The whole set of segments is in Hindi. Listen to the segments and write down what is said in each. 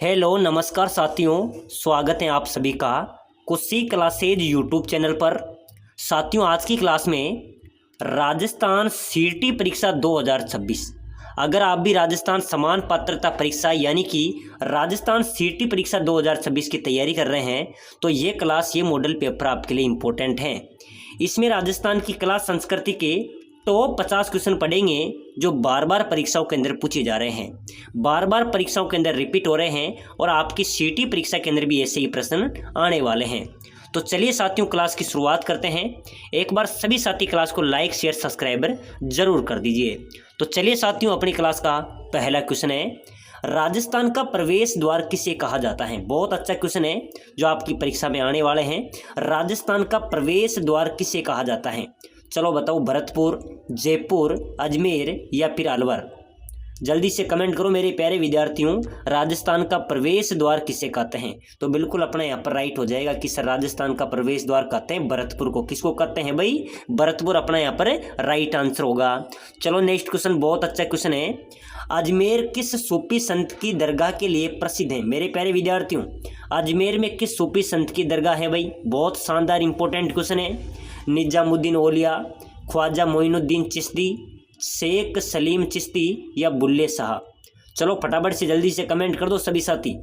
हेलो नमस्कार साथियों, स्वागत है आप सभी का कुशी क्लासेज यूट्यूब चैनल पर। साथियों, आज की क्लास में राजस्थान सीटी परीक्षा 2026। अगर आप भी राजस्थान समान पात्रता परीक्षा यानी कि राजस्थान सीटी परीक्षा 2026 की तैयारी कर रहे हैं तो ये क्लास, ये मॉडल पेपर आपके लिए इम्पोर्टेंट हैं। इसमें राजस्थान की कला संस्कृति के टॉप 50 क्वेश्चन पढ़ेंगे जो बार बार परीक्षाओं के अंदर पूछे जा रहे हैं, बार बार परीक्षाओं के अंदर रिपीट हो रहे हैं और आपकी सीटी परीक्षा के अंदर भी ऐसे ही प्रश्न आने वाले हैं। तो चलिए साथियों, क्लास की शुरुआत करते हैं। एक बार सभी साथी क्लास को लाइक शेयर सब्सक्राइबर जरूर कर दीजिए। तो चलिए साथियों, अपनी क्लास का पहला क्वेश्चन है, राजस्थान का प्रवेश द्वार किसे कहा जाता है। बहुत अच्छा क्वेश्चन है जो आपकी परीक्षा में आने वाले हैं। राजस्थान का प्रवेश द्वार किसे कहा जाता है, चलो बताओ। भरतपुर, जयपुर, अजमेर या फिर अलवर। जल्दी से कमेंट करो मेरे प्यारे विद्यार्थियों, राजस्थान का प्रवेश द्वार किसे कहते हैं। तो बिल्कुल अपना यहाँ पर राइट हो जाएगा कि सर राजस्थान का प्रवेश द्वार कहते हैं भरतपुर को। किसको कहते हैं भाई? भरतपुर अपना यहाँ पर राइट आंसर होगा। चलो नेक्स्ट क्वेश्चन, बहुत अच्छा क्वेश्चन है। अजमेर किस सूफी संत की दरगाह के लिए प्रसिद्ध है। मेरे प्यारे विद्यार्थियों, अजमेर में किस सूफी संत की दरगाह है भाई? बहुत शानदार इंपॉर्टेंट क्वेश्चन है। निजामुद्दीन औलिया, ख्वाजा मोइनुद्दीन चिश्ती, शेख सलीम चिश्ती या बुल्ले शाह। चलो फटाफट से जल्दी से कमेंट कर दो सभी साथी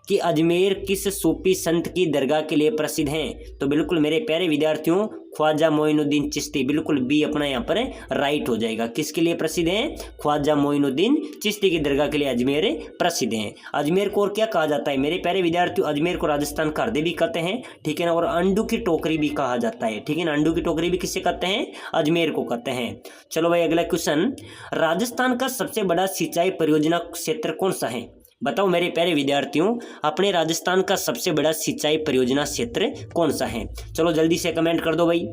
कि अजमेर किस सूफी संत की दरगाह के लिए प्रसिद्ध हैं। तो बिल्कुल मेरे प्यारे विद्यार्थियों, ख्वाजा मोइनुद्दीन चिश्ती, बिल्कुल बी अपना यहाँ पर राइट हो जाएगा। किसके लिए प्रसिद्ध हैं? ख्वाजा मोइनुद्दीन चिश्ती की दरगाह के लिए अजमेर प्रसिद्ध हैं। अजमेर को और क्या कहा जाता है मेरे प्यारे विद्यार्थियों? अजमेर को राजस्थान का हृदय भी कहते हैं, ठीक है ना, और अंडू की टोकरी भी कहा जाता है, ठीक है ना। अंडू की टोकरी भी किससे कहते हैं? अजमेर को कहते हैं। चलो भाई अगला क्वेश्चन, राजस्थान का सबसे बड़ा सिंचाई परियोजना क्षेत्र कौन सा है? बताओ मेरे प्यारे विद्यार्थियों, अपने राजस्थान का सबसे बड़ा सिंचाई परियोजना क्षेत्र कौन सा है? चलो जल्दी से कमेंट कर दो भाई।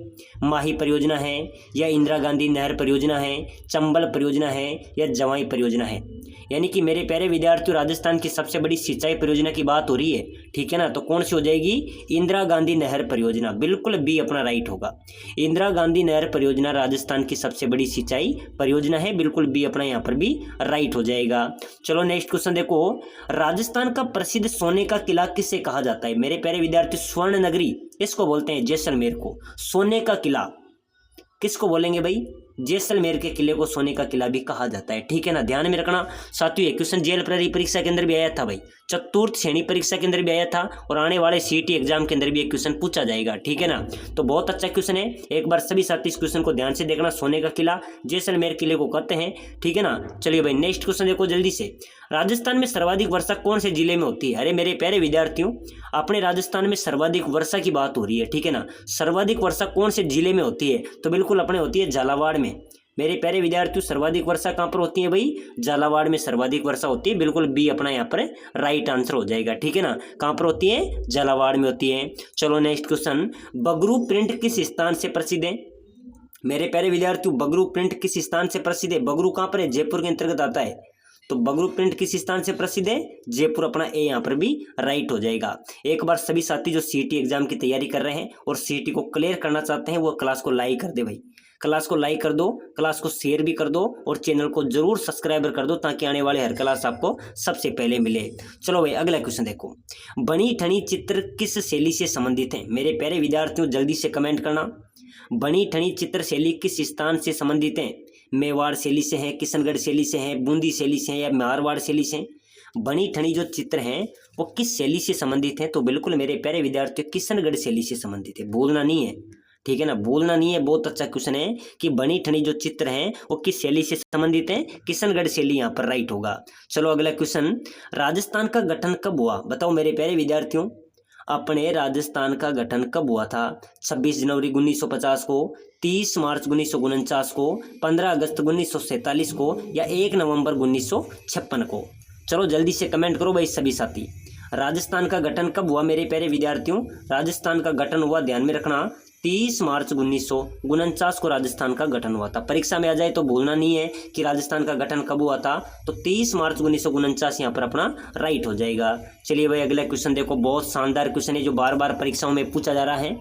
माही परियोजना है या इंदिरा गांधी नहर परियोजना है, चंबल परियोजना है या जवाई परियोजना है। यानी कि मेरे प्यारे विद्यार्थियों, राजस्थान की सबसे बड़ी सिंचाई परियोजना की बात हो रही है, ठीक है ना। तो कौन सी हो जाएगी? इंदिरा गांधी नहर परियोजना, बिल्कुल बी अपना राइट होगा। इंदिरा गांधी नहर परियोजना राजस्थान की सबसे बड़ी सिंचाई परियोजना है, बिल्कुल बी अपना यहाँ पर भी राइट हो जाएगा। चलो नेक्स्ट क्वेश्चन देखो, राजस्थान का प्रसिद्ध सोने का किला किसे कहा जाता है? मेरे प्यारे विद्यार्थी, स्वर्ण नगरी इसको बोलते हैं, जैसलमेर को। सोने का किला किसको बोलेंगे भाई? जैसलमेर के किले को सोने का किला भी कहा जाता है, ठीक है ना। ध्यान में रखना साथियों, ये क्वेश्चन जेल प्रहरी परीक्षा के अंदर भी आया था भाई, चतुर्थ श्रेणी परीक्षा के अंदर भी आया था और आने वाले सीटी एग्जाम के अंदर भी एक क्वेश्चन पूछा जाएगा, ठीक है ना। तो बहुत अच्छा क्वेश्चन है, एक बार सभी साथी इस क्वेश्चन को ध्यान से देखना। सोने का किला जैसलमेर किले को कहते हैं, ठीक है ना। चलिए भाई नेक्स्ट क्वेश्चन देखो जल्दी से। राजस्थान में सर्वाधिक वर्षा कौन से जिले में होती है? अरे मेरे प्यारे विद्यार्थियों, अपने राजस्थान में सर्वाधिक वर्षा की बात हो रही है, ठीक है ना। सर्वाधिक वर्षा कौन से जिले में होती है? तो बिल्कुल अपने होती है झालावाड़ में। मेरे प्यारे विद्यार्थियों, सर्वाधिक वर्षा कहाँ पर होती है भाई? झालावाड़ में सर्वाधिक वर्षा होती है, बिल्कुल बी अपना यहाँ पर राइट आंसर हो जाएगा, ठीक है ना। कहाँ पर होती है? झालावाड़ में होती है। चलो नेक्स्ट क्वेश्चन, बगरू प्रिंट किस स्थान से प्रसिद्ध है? मेरे प्यारे विद्यार्थियों, बगरू प्रिंट किस स्थान से प्रसिद्ध है? बगरू कहाँ पर है? जयपुर के अंतर्गत आता है। तो बगरू प्रिंट किस स्थान से प्रसिद्ध है? जयपुर अपना ए यहाँ पर भी राइट हो जाएगा। एक बार सभी साथी जो सीटी एग्जाम की तैयारी कर रहे हैं और सीटी को क्लियर करना चाहते हैं वो क्लास को लाइक कर दे भाई, क्लास को लाइक कर दो, क्लास को शेयर भी कर दो और चैनल को जरूर सब्सक्राइब कर दो ताकि आने वाले हर क्लास आपको सबसे पहले मिले। चलो भाई अगला क्वेश्चन देखो, बनी ठनी चित्र किस शैली से संबंधित है? मेरे प्यारे विद्यार्थियों जल्दी से कमेंट करना। बनी ठनी चित्र शैली किस स्थान से संबंधित है? मेवाड़ शैली से है, किशनगढ़ शैली से है, बूंदी शैली से है या मारवाड़ शैली से? बनी ठनी जो चित्र हैं वो किस शैली से संबंधित है? तो बिल्कुल मेरे प्यारे विद्यार्थियों, किशनगढ़ शैली से संबंधित है, भूलना नहीं है, ठीक है ना, भूलना नहीं है। बहुत अच्छा क्वेश्चन है कि बनी ठनी जो चित्र हैं वो किस शैली से संबंधित है? किशनगढ़ शैली यहाँ पर राइट होगा। चलो अगला क्वेश्चन, राजस्थान का गठन कब हुआ? बताओ मेरे प्यारे विद्यार्थियों, अपने राजस्थान का गठन कब हुआ था? 26 जनवरी 1950 को, 30 मार्च 1949 को, 15 अगस्त 1947 को या 1 नवंबर 1956 को? चलो जल्दी से कमेंट करो भाई सभी साथी। राजस्थान का गठन कब हुआ मेरे प्यारे विद्यार्थियों? राजस्थान का गठन हुआ, ध्यान में रखना, 30 मार्च 1949 को राजस्थान का गठन हुआ था। परीक्षा में आ जाए तो भूलना नहीं है कि राजस्थान का गठन कब हुआ था। तो 30 मार्च 1949 यहाँ पर अपना राइट हो जाएगा। चलिए भाई अगला क्वेश्चन देखो, बहुत शानदार क्वेश्चन है जो बार बार परीक्षाओं में पूछा जा रहा है।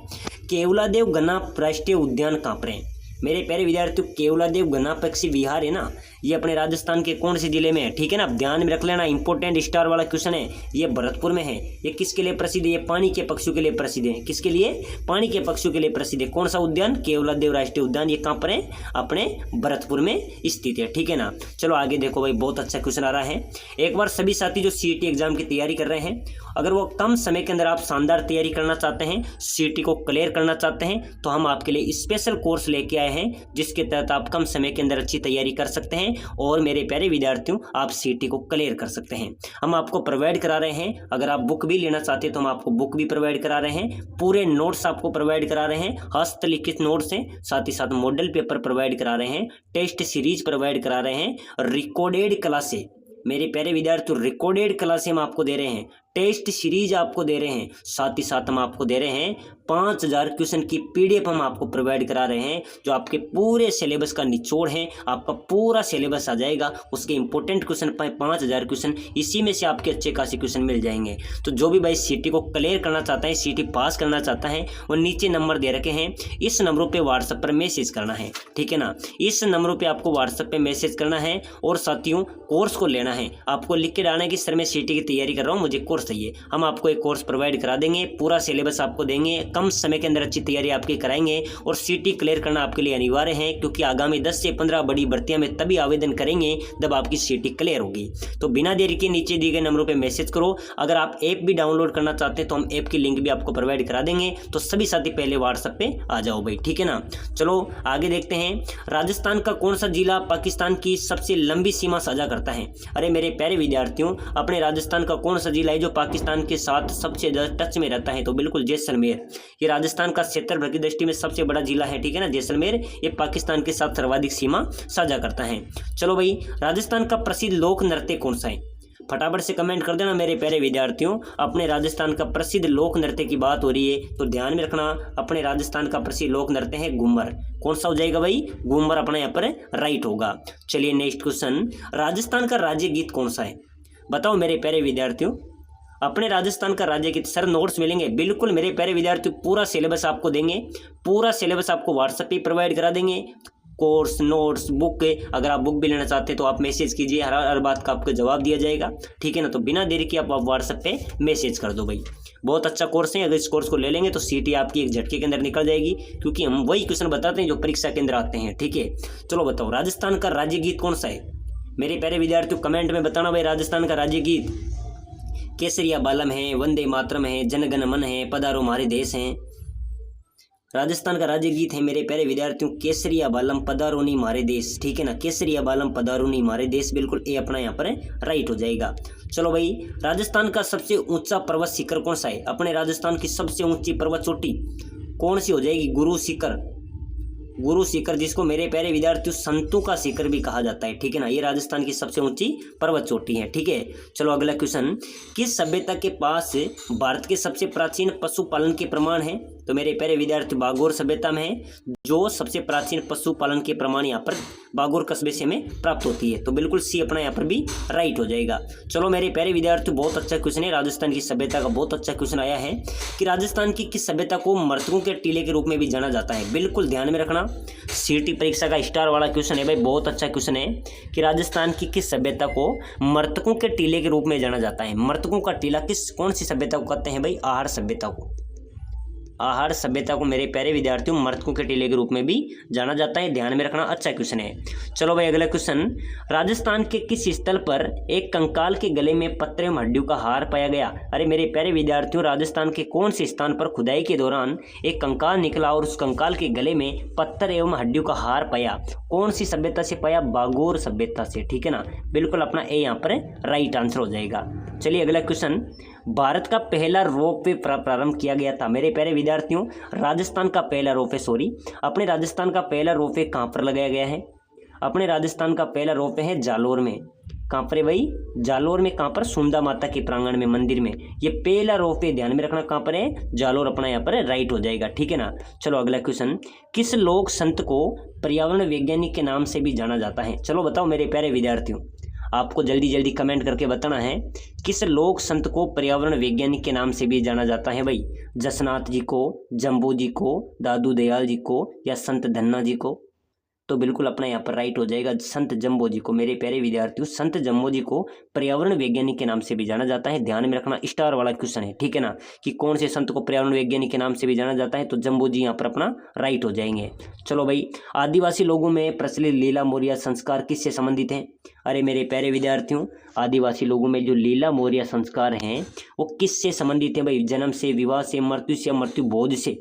केवलादेव गन्ना राष्ट्रीय उद्यान कहाँ पर है? मेरे प्यारे विद्यार्थियों, केवलादेव गन्ना पक्षी विहार है ना, ये अपने राजस्थान के कौन से जिले में है, ठीक है ना, ध्यान में रख लेना, इंपॉर्टेंट स्टार वाला क्वेश्चन है। ये भरतपुर में है। ये किसके लिए प्रसिद्ध है, ये पानी के पक्षियों के लिए प्रसिद्ध है। किसके लिए, पानी के पक्षियों के लिए प्रसिद्ध है। कौन सा उद्यान, केवलादेव राष्ट्रीय उद्यान। ये कहाँ पर है, अपने भरतपुर में स्थित है, ठीक है ना। चलो आगे देखो भाई, बहुत अच्छा क्वेश्चन आ रहा है। एक बार सभी साथी जो सीईटी एग्जाम की तैयारी कर रहे हैं, अगर वो कम समय के अंदर आप शानदार तैयारी करना चाहते हैं, सीईटी को क्लियर करना चाहते हैं, तो हम आपके लिए स्पेशल कोर्स लेके आए हैं, जिसके तहत आप कम समय के अंदर अच्छी तैयारी कर सकते हैं और मेरे प्यारे विद्यार्थियों आप सीईटी को क्लियर कर सकते हैं। हम आपको प्रोवाइड करा रहे हैं, अगर आप बुक भी लेना चाहते हैं तो हम आपको बुक भी प्रोवाइड करा रहे हैं, पूरे नोट्स आपको प्रोवाइड करा रहे हैं, हस्तलिखित नोट्स हैं, साथ ही साथ मॉडल पेपर प्रोवाइड करा रहे हैं, टेस्ट सीरीज प्रोवाइड करा रहे हैं, रिकॉर्डेड क्लासें, मेरे प्यारे विद्यार्थियों रिकॉर्डेड क्लासें हम आपको दे रहे हैं, टेस्ट सीरीज आपको दे रहे हैं, साथ ही साथ हम आपको दे रहे हैं 5000 क्वेश्चन की पीडीएफ हम आपको प्रोवाइड करा रहे हैं, जो आपके पूरे सिलेबस का निचोड़ है। आपका पूरा सिलेबस आ जाएगा, उसके इंपॉर्टेंट क्वेश्चन 5000 क्वेश्चन, इसी में से आपके अच्छे खासे क्वेश्चन मिल जाएंगे। तो जो भी भाई सीईटी को क्लियर करना चाहता है, सीईटी पास करना चाहता है, वो नीचे नंबर दे रखे हैं, इस नंबरों पर व्हाट्सएप पर मैसेज करना है, ठीक है ना। इस नंबरों पर आपको व्हाट्सएप पर मैसेज करना है और साथियों कोर्स को लेना है। आपको लिख के डालना है कि सर मैं सीईटी की तैयारी कर रहा हूँ, मुझे कोर्स चाहिए। हम आपको एक कोर्स प्रोवाइड करा देंगे, पूरा सिलेबस आपको देंगे, कम समय के अंदर अच्छी तैयारी आपकी कराएंगे और सीईटी क्लियर करना आपके लिए अनिवार्य है, क्योंकि आगामी 10 से 15 बड़ी भर्तियां में तभी आवेदन करेंगे जब आपकी सीईटी क्लियर होगी। तो बिना देरी के नीचे दिए गए नंबरों पर मैसेज करो। अगर आप ऐप भी डाउनलोड करना चाहते हैं तो हम ऐप की लिंक भी आपको प्रोवाइड करा देंगे। तो सभी साथी पहले व्हाट्सएप पे आ जाओ भाई, ठीक है ना। चलो आगे देखते हैं, राजस्थान का कौन सा जिला पाकिस्तान की सबसे लंबी सीमा साझा करता है। अरे मेरे प्यारे विद्यार्थियों, अपने राजस्थान का कौन सा जिला है जो पाकिस्तान के साथ सबसे ज्यादा टच में रहता है, तो बिल्कुल जैसलमेर। ये राजस्थान का क्षेत्रफल की दृष्टि में सबसे बड़ा जिला है, ठीक है ना, जैसलमेर। ये पाकिस्तान के साथ सर्वाधिक सीमा साझा करता है। चलो भाई, राजस्थान का प्रसिद्ध लोक नृत्य कौन सा है, फटाफट से कमेंट कर देना मेरे प्यारे विद्यार्थियों। अपने राजस्थान का प्रसिद्ध लोक नृत्य की बात हो रही है तो ध्यान में रखना, अपने राजस्थान का प्रसिद्ध लोक नृत्य है घूमर। कौन सा हो जाएगा भाई, घूमर अपना यहाँ पर राइट होगा। चलिए नेक्स्ट क्वेश्चन, राजस्थान का राज्य गीत कौन सा है, बताओ मेरे प्यारे विद्यार्थियों। अपने राजस्थान का राज्य गीत, सर नोट्स मिलेंगे, बिल्कुल मेरे प्यारे विद्यार्थियों, पूरा सिलेबस आपको देंगे, पूरा सिलेबस आपको व्हाट्सएप पे प्रोवाइड करा देंगे, कोर्स नोट्स बुक। अगर आप बुक भी लेना चाहते हैं तो आप मैसेज कीजिए, हर बात का आपको जवाब दिया जाएगा, ठीक है ना। तो बिना देरी के आप व्हाट्सएप पे मैसेज कर दो भाई। बहुत अच्छा कोर्स है, अगर इस कोर्स को ले लेंगे तो सीईटी आपकी एक झटके के अंदर निकल जाएगी, क्योंकि हम वही क्वेश्चन बताते हैं जो परीक्षा के अंदर आते हैं, ठीक है। चलो बताओ, राजस्थान का राज्य गीत कौन सा है, मेरे प्यारे विद्यार्थियों कमेंट में बताना भाई। राजस्थान का राज्य गीत केसरिया बालम है, वंदे मातरम है, जनगण मन है, पधारो हमारे देश है। राजस्थान का राज्य गीत है मेरे प्यारे विद्यार्थियों केसरिया बालम पधारो नी हमारे देश, ठीक है ना, केसरिया बालम पधारो नी हमारे देश, बिल्कुल ए अपना यहाँ पर राइट हो जाएगा। चलो भाई, राजस्थान का सबसे ऊंचा पर्वत शिखर कौन सा है, अपने राजस्थान की सबसे ऊंची पर्वत चोटी कौन सी हो जाएगी, गुरु शिखर। गुरु शिखर, जिसको मेरे प्यारे विद्यार्थियों संतों का शिखर भी कहा जाता है, ठीक है ना, ये राजस्थान की सबसे ऊंची पर्वत चोटी है, ठीक है। चलो अगला क्वेश्चन, किस सभ्यता के पास भारत के सबसे प्राचीन पशुपालन के प्रमाण है, तो मेरे प्यारे विद्यार्थी बागोर सभ्यता में है, जो सबसे प्राचीन पशुपालन के प्रमाण यहाँ पर बागोर कस्बे से में प्राप्त होती है, तो बिल्कुल सी अपना यहाँ पर भी राइट हो जाएगा। चलो मेरे प्यारे विद्यार्थी, बहुत अच्छा क्वेश्चन है, राजस्थान की सभ्यता का बहुत अच्छा क्वेश्चन आया है कि राजस्थान की किस सभ्यता को मृतकों के टीले के रूप में भी जाना जाता है, बिल्कुल ध्यान में रखना, सीईटी परीक्षा का स्टार वाला क्वेश्चन है भाई, बहुत अच्छा क्वेश्चन है कि राजस्थान की किस सभ्यता को मृतकों के टीले के रूप में जाना जाता है। मृतकों का टीला कौन सी सभ्यता को कहते हैं भाई, आहार सभ्यता को। आहार सभ्यता को मेरे प्यारे विद्यार्थियों मृतकों के टीले के रूप में भी जाना जाता है, ध्यान में रखना, अच्छा क्वेश्चन है। चलो भाई अगला क्वेश्चन, राजस्थान के किस स्थल पर एक कंकाल के गले में पत्थर एवं हड्डियों का हार पाया गया। अरे मेरे प्यारे विद्यार्थियों, राजस्थान के कौन से स्थान पर खुदाई के दौरान एक कंकाल निकला और उस कंकाल के गले में पत्थर एवं हड्डियों का हार पाया, कौन सी सभ्यता से पाया, बागोर सभ्यता से, ठीक है ना, बिल्कुल अपना ए यहाँ पर राइट आंसर हो जाएगा। चलिए अगला क्वेश्चन, भारत का पहला रोपवे प्रारंभ किया गया था। मेरे प्यारे विद्यार्थियों, राजस्थान का पहला रोपवे अपने राजस्थान का पहला रोपवे कहाँ पर लगाया गया है, अपने राजस्थान का पहला रोपवे है जालोर में। कहाँ पर है भाई, जालोर में। कहाँ पर, सुंदा माता के प्रांगण में, मंदिर में, ये पहला रोपवे, ध्यान में रखना कहाँ पर है, जालोर अपना यहाँ पर राइट हो जाएगा, ठीक है ना। चलो अगला क्वेश्चन, किस लोक संत को पर्यावरण वैज्ञानिक के नाम से भी जाना जाता है। चलो बताओ मेरे प्यारे विद्यार्थियों, आपको जल्दी जल्दी कमेंट करके बताना है किस लोक संत को पर्यावरण वैज्ञानिक के नाम से भी जाना जाता है भाई, जसनाथ जी को, जम्बू जी को, दादू दयाल जी को, या संत धन्ना जी को। तो बिल्कुल अपना यहाँ पर राइट हो जाएगा संत जम्बो जी को। मेरे प्यारे विद्यार्थियों, संत जम्बो जी को पर्यावरण वैज्ञानिक के नाम से भी जाना जाता है। ध्यान में रखना, स्टार वाला क्वेश्चन है, ठीक है ना, कि कौन से संत को पर्यावरण वैज्ञानिक के नाम से भी जाना जाता है, तो जम्बो जी यहाँ पर अपना राइट हो जाएंगे। चलो भाई, आदिवासी लोगों में प्रचलित लीला मोरिया संस्कार किससे संबंधित हैं? अरे मेरे प्यारे विद्यार्थियों, आदिवासी लोगों में जो लीला मोरिया संस्कार हैं वो किससे संबंधित है भाई? जन्म से, विवाह से, मृत्यु भोज से।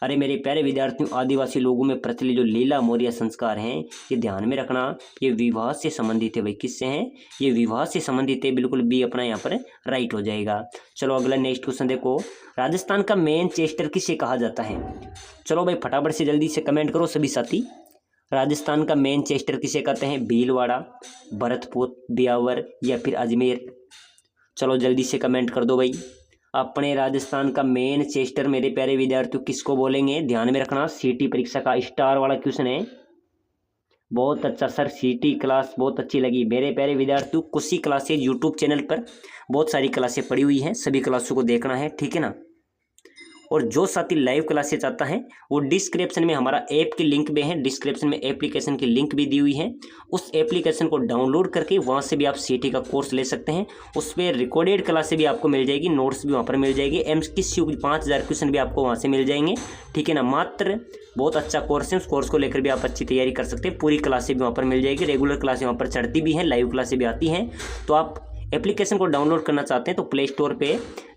अरे मेरे प्यारे विद्यार्थियों, आदिवासी लोगों में प्रचलित जो लीला मोरिया संस्कार हैं, ये ध्यान में रखना, ये विवाह से संबंधित है भाई। किससे हैं? ये विवाह से संबंधित है। बिल्कुल बी अपना यहाँ पर राइट हो जाएगा। चलो अगला नेक्स्ट क्वेश्चन देखो, राजस्थान का मैनचेस्टर किसे कहा जाता है? चलो भाई फटाफट से जल्दी से कमेंट करो सभी साथी। राजस्थान का मैनचेस्टर किसे कहते हैं? भीलवाड़ा, भरतपुर, ब्यावर या फिर अजमेर? चलो जल्दी से कमेंट कर दो भाई। अपने राजस्थान का मैनचेस्टर मेरे प्यारे विद्यार्थियों किसको बोलेंगे? ध्यान में रखना, सीटी परीक्षा का स्टार वाला क्वेश्चन है। बहुत अच्छा सर, सीटी क्लास बहुत अच्छी लगी। मेरे प्यारे विद्यार्थियों, कुशी क्लासेज यूट्यूब चैनल पर बहुत सारी क्लासें पड़ी हुई हैं, सभी क्लासों को देखना है, ठीक है ना। और जो साथी लाइव क्लासेस चाहता है वो डिस्क्रिप्शन में हमारा ऐप की लिंक भी है, डिस्क्रिप्शन में एप्लीकेशन की लिंक भी दी हुई है। उस एप्लीकेशन को डाउनलोड करके वहाँ से भी आप सीटी का कोर्स ले सकते हैं। उस पर रिकॉर्डेड क्लासेस भी आपको मिल जाएगी, नोट्स भी वहाँ पर मिल जाएगी, MCQ 5000 क्वेश्चन भी आपको वहाँ से मिल जाएंगे, ठीक है ना। मात्र बहुत अच्छा कोर्स है, उस कोर्स को लेकर भी आप अच्छी तैयारी कर सकते हैं। पूरी क्लासें भी वहाँ पर मिल जाएगी, रेगुलर क्लासें वहाँ पर चढ़ती भी हैं, लाइव क्लासें भी आती हैं। तो आप एप्लीकेशन को डाउनलोड करना चाहते हैं तो प्ले स्टोर पे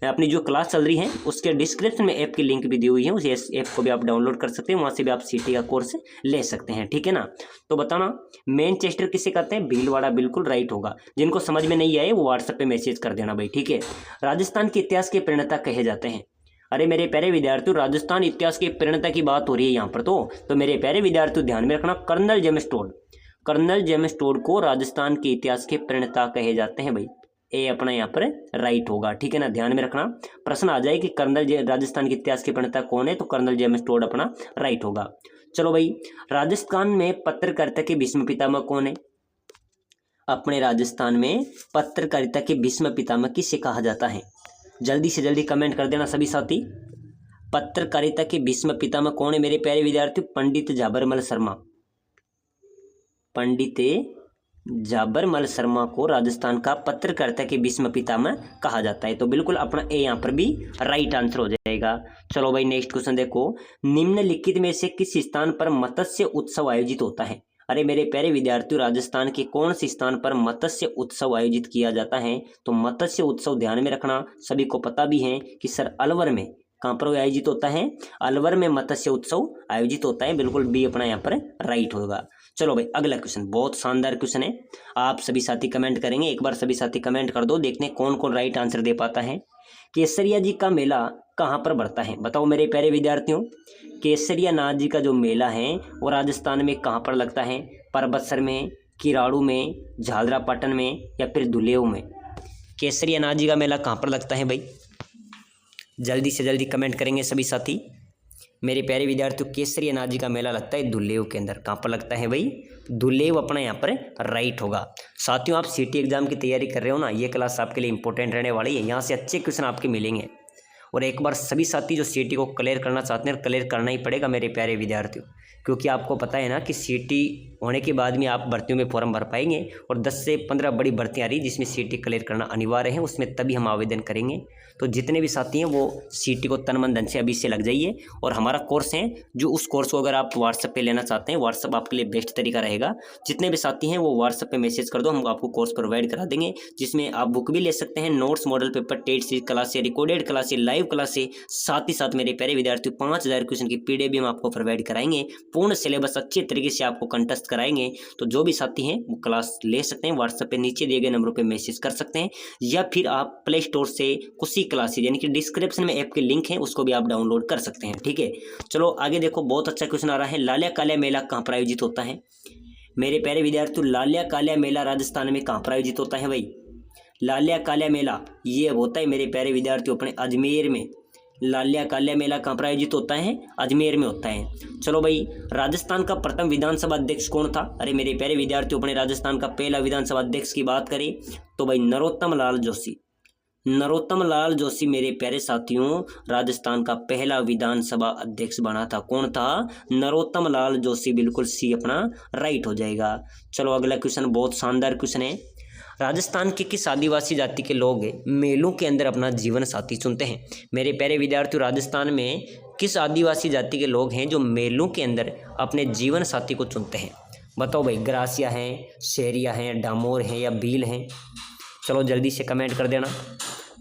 अपनी जो क्लास चल रही है उसके डिस्क्रिप्शन में ऐप की लिंक भी दी हुई है, उस ऐप को भी आप डाउनलोड कर सकते हैं, वहाँ से भी आप सीटी का कोर्स ले सकते हैं, ठीक है ना। तो बताना मैनचेस्टर किसे कहते हैं? भीलवाड़ा बिल्कुल राइट होगा। जिनको समझ में नहीं आए वो व्हाट्सएप पे मैसेज कर देना भाई, ठीक है। राजस्थान के इतिहास के प्रणेता कहे जाते हैं? अरे मेरे प्यारे विद्यार्थियों, राजस्थान इतिहास के प्रणेता की बात हो रही है यहाँ पर। तो मेरे प्यारे विद्यार्थियों ध्यान में रखना, colonel James Tod, colonel James Tod को राजस्थान के इतिहास के प्रणेता कहे जाते हैं भाई। ए अपना यहाँ पर राइट होगा, ठीक है ना। ध्यान में रखना, प्रश्न आ जाए कि राजस्थान के इतिहास के प्रणेता कौन है, तो कर्नल जेम्स टोड अपना राइट होगा। चलो भाई, राजस्थान में पत्रकारिता के भीष्म पितामह कौन है? अपने राजस्थान में पत्रकारिता के भीष्म पितामह किसे कहा जाता है? जल्दी से जल्दी कमेंट कर देना सभी साथी। पत्रकारिता के भीष्म पितामह कौन है मेरे प्यारे विद्यार्थियों? पंडित झाबरमल शर्मा। पंडित झाबरमल शर्मा को राजस्थान का पत्रकारिता के भीष्म पितामह कहा जाता है। तो बिल्कुल अपना ए यहाँ पर भी राइट आंसर हो जाएगा। चलो भाई नेक्स्ट क्वेश्चन देखो, निम्नलिखित में से किस स्थान पर मत्स्य उत्सव आयोजित होता है? अरे मेरे प्यारे विद्यार्थियों, राजस्थान के कौन से स्थान पर मत्स्य उत्सव आयोजित किया जाता है? तो मत्स्य उत्सव ध्यान में रखना, सभी को पता भी है कि सर अलवर में, कहाँ पर आयोजित होता है? अलवर में मत्स्य उत्सव आयोजित होता है। बिल्कुल बी अपना यहाँ पर राइट होगा। चलो भाई अगला क्वेश्चन बहुत शानदार क्वेश्चन है, आप सभी साथी कमेंट करेंगे, एक बार सभी साथी कमेंट कर दो, देखते हैं कौन कौन राइट आंसर दे पाता है। केसरिया जी का मेला कहाँ पर बढ़ता है? बताओ मेरे प्यारे विद्यार्थियों, केसरिया नाथ जी का जो मेला है वो राजस्थान में कहाँ पर लगता है? परबतसर में, किराड़ू में, झालरापाटन में या फिर धुलेव में? केसरिया नाथ जी का मेला कहाँ पर लगता है भाई? जल्दी से जल्दी कमेंट करेंगे सभी साथी। मेरे प्यारे विद्यार्थियों, केसरिया नाथ जी का मेला लगता है धुलेव के अंदर। कहाँ पर लगता है भाई? धुलेव अपना यहाँ पर राइट होगा। साथियों, आप सीटी एग्जाम की तैयारी कर रहे हो ना, ये क्लास आपके लिए इंपॉर्टेंट रहने वाली है, यहाँ से अच्छे क्वेश्चन आपके मिलेंगे। और एक बार सभी साथी जो सीटी को क्लियर करना चाहते हैं, क्लियर करना ही पड़ेगा मेरे प्यारे विद्यार्थियों, क्योंकि आपको पता है ना कि सीटी होने के बाद में आप भर्तियों में फॉर्म भर पाएंगे, और 10 से 15 बड़ी भर्तियाँ आ रही जिसमें सीटी क्लियर करना अनिवार्य है, उसमें तभी हम आवेदन करेंगे। तो जितने भी साथी हैं वो सीटी को तन मन धन से अभी से लग जाइए। और हमारा कोर्स है जो, उस कोर्स को अगर आप व्हाट्सएप पे लेना चाहते हैं, व्हाट्सएप आपके लिए बेस्ट तरीका रहेगा। जितने भी साथी हैं वो व्हाट्सएप पे मैसेज कर दो, हम आपको कोर्स प्रोवाइड करा देंगे, जिसमें आप बुक भी ले सकते हैं, notes, model paper, test series क्लासें, रिकॉर्डेड क्लासें, लाइव क्लासें, साथ ही साथ मेरे प्यारे विद्यार्थियों 5000 क्वेश्चन की पीडीएफ भी हम आपको प्रोवाइड कराएंगे। पूर्ण सिलेबस अच्छे तरीके से आपको कंटेस्ट कराएंगे। तो जो भी साथी हैं वो क्लास ले सकते हैं, व्हाट्सएप पे नीचे दिए गए नंबरों पे मैसेज कर सकते हैं, या फिर आप प्ले स्टोर से कुशी क्लासेज यानी कि डिस्क्रिप्शन में ऐप के लिंक है उसको भी आप डाउनलोड कर सकते हैं, ठीक है। चलो आगे देखो, बहुत अच्छा क्वेश्चन आ रहा है, लालिया कालिया मेला कहाँ पर आयोजित होता है? मेरे प्यारे विद्यार्थियों, लालिया कालिया मेला राजस्थान में कहाँ पर आयोजित होता है भाई? लालिया कालिया मेला ये होता है मेरे प्यारे विद्यार्थियों अपने अजमेर में। लालिया कालिया मेला कहाँ पर आयोजित होता है? अजमेर में होता है। चलो भाई, राजस्थान का प्रथम विधानसभा अध्यक्ष कौन था? अरे मेरे प्यारे विद्यार्थियों, अपने राजस्थान का पहला विधानसभा अध्यक्ष की बात करें तो भाई नरोत्तम लाल जोशी। नरोत्तम लाल जोशी मेरे प्यारे साथियों राजस्थान का पहला विधानसभा अध्यक्ष बना था। कौन था? नरोत्तम लाल जोशी। बिल्कुल सी अपना राइट हो जाएगा। चलो अगला क्वेश्चन बहुत शानदार क्वेश्चन है। राजस्थान के किस आदिवासी जाति के लोग मेलों के अंदर अपना जीवन साथी चुनते हैं? मेरे प्यारे विद्यार्थियों राजस्थान में किस आदिवासी जाति के लोग हैं जो मेलों के अंदर अपने जीवन साथी को चुनते हैं? बताओ भाई, ग्रासिया हैं, शेरिया हैं, डामोर हैं या भील हैं? चलो जल्दी से कमेंट कर देना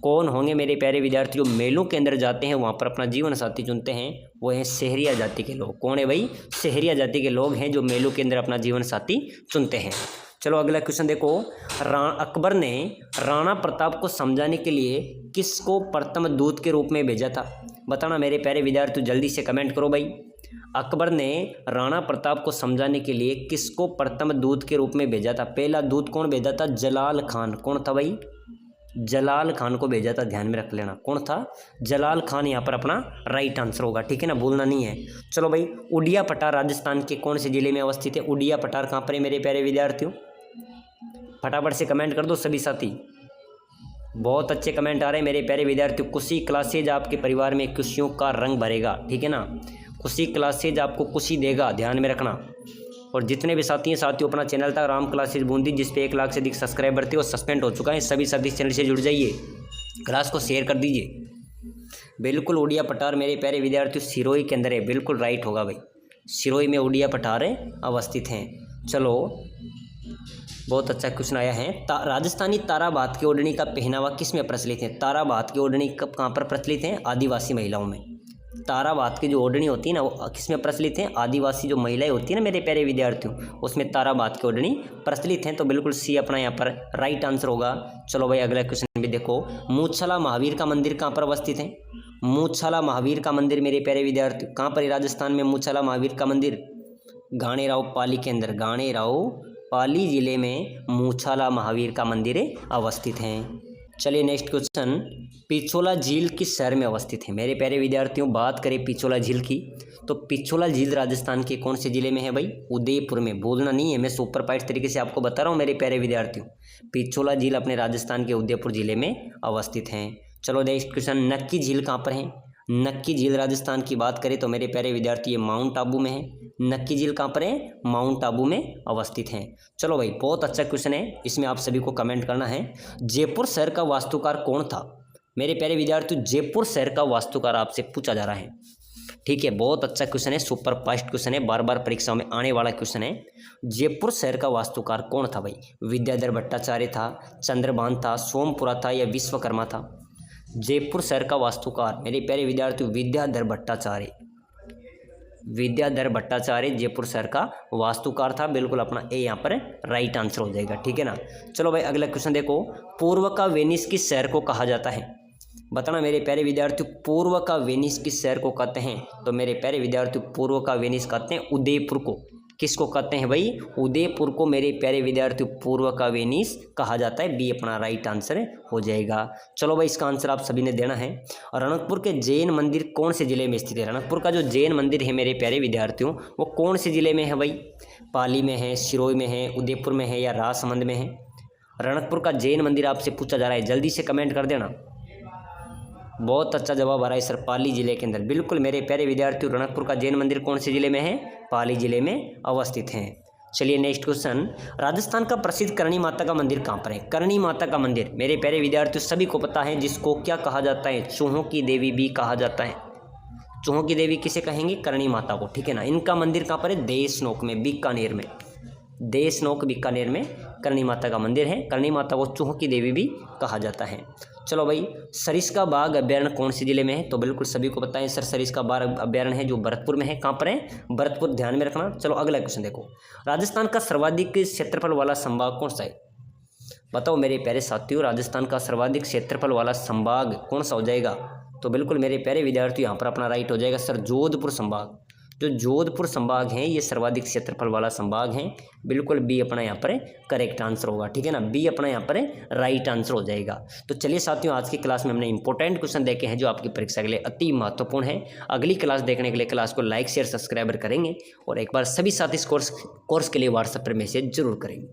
कौन होंगे मेरे प्यारे विद्यार्थियों मेलों के अंदर जाते हैं वहाँ पर अपना जीवन साथी चुनते हैं। वो हैं सहरिया जाति के लोग। कौन है भाई? सहरिया जाति के लोग हैं जो मेलों के अंदर अपना जीवन साथी चुनते हैं। चलो अगला क्वेश्चन देखो। अकबर ने राणा प्रताप को समझाने के लिए किसको प्रथम दूत के रूप में भेजा था? बताना मेरे प्यारे विद्यार्थियों, जल्दी से कमेंट करो भाई। अकबर ने राणा प्रताप को समझाने के लिए किसको प्रथम दूत के रूप में भेजा था? पहला दूत कौन भेजा था? जलाल खान। कौन था भाई? जलाल खान को भेजा था। ध्यान में रख लेना कौन था? जलाल खान यहाँ पर अपना राइट आंसर होगा। ठीक है ना, भूलना नहीं है। चलो भाई, उड़िया पठार राजस्थान के कौन से जिले में अवस्थित है? उड़िया पठार कहाँ पर है मेरे प्यारे विद्यार्थियों? फटाफट से कमेंट कर दो सभी साथी। बहुत अच्छे कमेंट आ रहे हैं मेरे प्यारे विद्यार्थियों। खुशी क्लासेज आपके परिवार में खुशियों का रंग भरेगा। ठीक है ना, खुशी क्लासेज आपको खुशी देगा, ध्यान में रखना। और जितने भी साथी हैं साथियों, अपना चैनल था राम क्लासेज बूंदी जिस पे 1 लाख से अधिक सब्सक्राइबर थे वो सस्पेंड हो चुका है। सभी साथी चैनल से जुड़ जाइए, क्लास को शेयर कर दीजिए। बिल्कुल उड़िया पठार मेरे प्यारे विद्यार्थियों सिरोही के अंदर है। बिल्कुल राइट होगा भाई, सिरोही में उड़िया पठार अवस्थित हैं। चलो बहुत अच्छा क्वेश्चन आया है। राजस्थानी तारा बात की ओढ़नी का पहनावा किस में प्रचलित है? तारा बात की ओढ़नी कहाँ पर प्रचलित है? आदिवासी महिलाओं में। तारा बात की जो ओढ़नी होती है ना वो किस में प्रचलित है? आदिवासी जो महिलाएं होती है ना मेरे प्यारे विद्यार्थियों, उसमें तारा बात की ओढ़नी प्रचलित है। तो बिल्कुल सी अपना यहाँ पर राइट आंसर होगा। चलो भाई अगला क्वेश्चन भी देखो। मूछला महावीर का मंदिर कहाँ पर अवस्थित है? मूछला महावीर का मंदिर मेरे प्यारे विद्यार्थियों कहाँ पर है? राजस्थान में मूछला महावीर का मंदिर गाणेराव पाली के अंदर, गाणेराव पाली जिले में मूछाला महावीर का मंदिर अवस्थित है। चलिए नेक्स्ट क्वेश्चन। पिछोला झील किस शहर में अवस्थित है? मेरे प्यारे विद्यार्थियों बात करें पिछोला झील की तो पिछोला झील राजस्थान के कौन से जिले में है भाई? उदयपुर में। भूलना नहीं है, मैं सुपर फास्ट तरीके से आपको बता रहा हूँ मेरे प्यारे विद्यार्थियों। पिछोला झील अपने राजस्थान के उदयपुर जिले में अवस्थित हैं। चलो नेक्स्ट क्वेश्चन। नक्की झील कहाँ पर है? नक्की झील राजस्थान की बात करें तो मेरे प्यारे विद्यार्थी ये माउंट आबू में है। नक्की झील कहाँ पर है? माउंट आबू में अवस्थित है। चलो भाई बहुत अच्छा क्वेश्चन है, इसमें आप सभी को कमेंट करना है। जयपुर शहर का वास्तुकार कौन था? मेरे प्यारे विद्यार्थियों जयपुर शहर का वास्तुकार आपसे पूछा जा रहा है। ठीक है, बहुत अच्छा क्वेश्चन है, सुपर फास्ट क्वेश्चन है, बार बार परीक्षाओं में आने वाला क्वेश्चन है। जयपुर शहर का वास्तुकार कौन था भाई? विद्याधर भट्टाचार्य था, चंद्रभान था, सोमपुरा था या विश्वकर्मा था? जयपुर शहर का वास्तुकार मेरे प्यारे विद्यार्थियों विद्याधर भट्टाचार्य। विद्याधर भट्टाचार्य जयपुर शहर का वास्तुकार था। बिल्कुल अपना ए यहाँ पर राइट आंसर हो जाएगा। ठीक है ना। चलो भाई अगला क्वेश्चन देखो। पूर्व का वेनिस किस शहर को कहा जाता है? बताना मेरे प्यारे विद्यार्थियों पूर्व का वेनिस किस शहर को कहते हैं? तो मेरे प्यारे विद्यार्थियों पूर्व का वेनिस कहते हैं उदयपुर को। किसको कहते हैं भाई? उदयपुर को मेरे प्यारे विद्यार्थियों पूर्व का वेनिस कहा जाता है। बी अपना राइट आंसर हो जाएगा। चलो भाई इसका आंसर आप सभी ने देना है। और रणकपुर के जैन मंदिर कौन से जिले में स्थित है? रणकपुर का जो जैन मंदिर है मेरे प्यारे विद्यार्थियों वो कौन से जिले में है भाई? पाली में है, सिरोही में है, उदयपुर में है या राजसमंद में है? रणकपुर का जैन मंदिर आपसे पूछा जा रहा है, जल्दी से कमेंट कर देना। बहुत अच्छा जवाब आ रहा है सर, पाली जिले के अंदर। बिल्कुल मेरे प्यारे विद्यार्थियों रणकपुर का जैन मंदिर कौन से जिले में है? पाली जिले में अवस्थित हैं। चलिए नेक्स्ट क्वेश्चन। राजस्थान का प्रसिद्ध करणी माता का मंदिर कहाँ पर है? करणी माता का मंदिर मेरे प्यारे विद्यार्थियों सभी को पता है, जिसको क्या कहा जाता है? चूहों की देवी भी कहा जाता है। चूहों की देवी किसे कहेंगे? करणी माता को। ठीक है ना। इनका मंदिर कहाँ पर है? देशनोक में, बीकानेर में। देशनोक बीकानेर में करणी माता का मंदिर है। करणी माता को चूहों की देवी भी कहा जाता है। चलो भाई सरिस्का बाघ अभ्यारण्य कौन से जिले में है? तो बिल्कुल सभी को पता है सर, सरिस्का बाघ अभ्यारण्य है जो भरतपुर में है। कहाँ पर है? भरतपुर, ध्यान में रखना। चलो अगला क्वेश्चन देखो। राजस्थान का सर्वाधिक क्षेत्रफल वाला संभाग कौन सा है? बताओ मेरे प्यारे साथियों राजस्थान का सर्वाधिक क्षेत्रफल वाला संभाग कौन सा हो जाएगा? तो बिल्कुल मेरे प्यारे विद्यार्थी यहाँ पर अपना राइट हो जाएगा सर, जोधपुर संभाग। जो जोधपुर संभाग है ये सर्वाधिक क्षेत्रफल वाला संभाग है। बिल्कुल बी अपना यहाँ पर करेक्ट आंसर होगा। ठीक है ना, बी अपना यहाँ पर राइट आंसर हो जाएगा। तो चलिए साथियों आज की क्लास में हमने इंपॉर्टेंट क्वेश्चन देखे हैं जो आपकी परीक्षा के लिए अति महत्वपूर्ण है। अगली क्लास देखने के लिए क्लास को लाइक शेयर सब्सक्राइबर करेंगे और एक बार सभी साथी इस कोर्स के लिए व्हाट्सएप पर मैसेज जरूर करेंगे।